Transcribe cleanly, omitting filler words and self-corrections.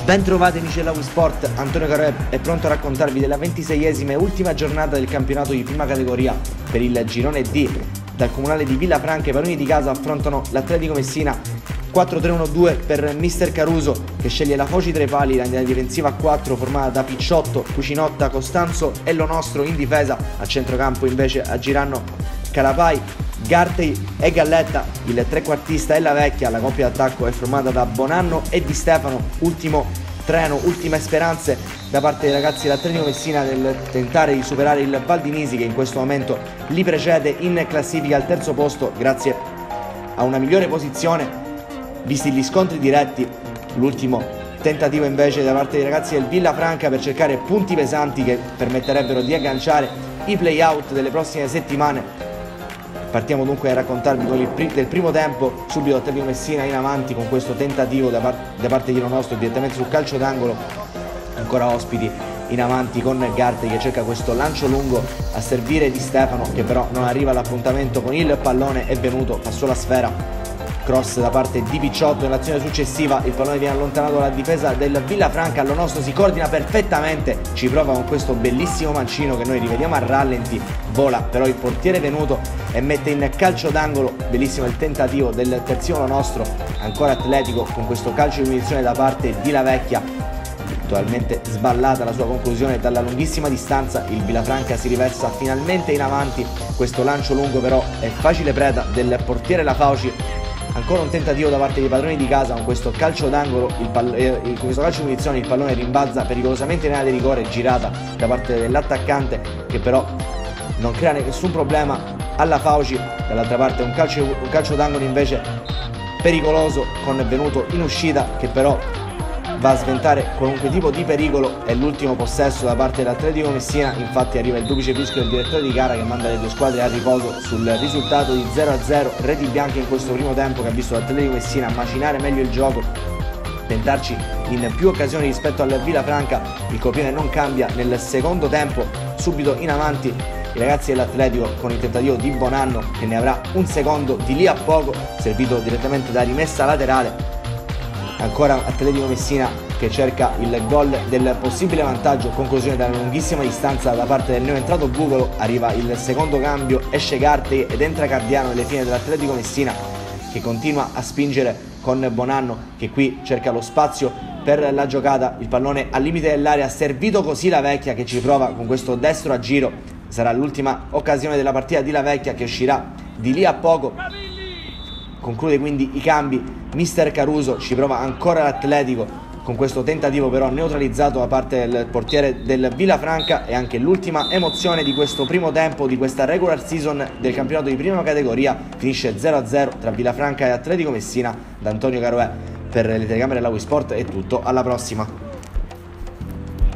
Bentrovati amici della Sport, Antonio Caroè è pronto a raccontarvi della 26esima e ultima giornata del campionato di prima categoria per il girone D. Dal comunale di Villafranca i padroni di casa affrontano l'Atletico Messina. 4-3-1-2 per Mister Caruso, che sceglie la Foci tra i pali, la linea difensiva a 4 formata da Picciotto, Cucinotta, Costanzo e Lo Nostro in difesa. A centrocampo invece aggiranno Calapai, Gartey e Galletta. Il trequartista è La Vecchia. La coppia d'attacco è formata da Bonanno e Di Stefano. Ultimo treno, ultime speranze da parte dei ragazzi dell'Atletico Messina nel tentare di superare il Valdinisi, che in questo momento li precede in classifica al terzo posto grazie a una migliore posizione visti gli scontri diretti. L'ultimo tentativo invece da parte dei ragazzi del Villafranca per cercare punti pesanti che permetterebbero di agganciare i play-out delle prossime settimane. Partiamo dunque a raccontarvi del primo tempo. Subito Atletico Messina in avanti con questo tentativo da parte di Lo Nostro direttamente sul calcio d'angolo. Ancora ospiti in avanti con Gartey che cerca questo lancio lungo a servire Di Stefano, che però non arriva all'appuntamento con il pallone, è venuto, passò la sfera. Cross da parte di Picciotto. Nell'azione successiva il pallone viene allontanato dalla difesa del Villafranca. Lo Nostro si coordina perfettamente, ci prova con questo bellissimo mancino che noi rivediamo a rallenti, vola però il portiere venuto e mette in calcio d'angolo. Bellissimo il tentativo del terzino Lo Nostro, ancora Atletico con questo calcio di punizione da parte di La Vecchia. Totalmente sballata la sua conclusione dalla lunghissima distanza. Il Villafranca si riversa finalmente in avanti. Questo lancio lungo però è facile preda del portiere La Fauci. Ancora un tentativo da parte dei padroni di casa con questo calcio d'angolo, con questo calcio di munizione il pallone rimbalza pericolosamente in area di rigore, girata da parte dell'attaccante che però non crea nessun problema alla Fauci. Dall'altra parte un calcio d'angolo invece pericoloso con Venuto in uscita, che però va a sventare qualunque tipo di pericolo. È l'ultimo possesso da parte dell'Atletico Messina. Infatti arriva il duplice fischio del direttore di gara che manda le due squadre a riposo sul risultato di 0-0. Reti bianche in questo primo tempo che ha visto l'Atletico Messina macinare meglio il gioco, tentarci in più occasioni rispetto al Villafranca. Il copione non cambia nel secondo tempo. Subito in avanti i ragazzi dell'Atletico con il tentativo di Bonanno, che ne avrà un secondo di lì a poco, servito direttamente da rimessa laterale. Ancora Atletico Messina che cerca il gol del possibile vantaggio, conclusione da una lunghissima distanza da parte del neoentrato Bugolo. Arriva il secondo cambio, esce Gartey ed entra Cardiano nelle fine dell'Atletico Messina, che continua a spingere con Bonanno, che qui cerca lo spazio per la giocata. Il pallone al limite dell'area, servito così La Vecchia che ci prova con questo destro a giro. Sarà l'ultima occasione della partita di La Vecchia, che uscirà di lì a poco. Conclude quindi i cambi Mister Caruso, ci prova ancora l'Atletico con questo tentativo però neutralizzato da parte del portiere del Villafranca. E anche l'ultima emozione di questo primo tempo di questa regular season del campionato di prima categoria finisce 0-0 tra Villafranca e Atletico Messina. Da Antonio Caroè per le telecamere della Sport è tutto, alla prossima.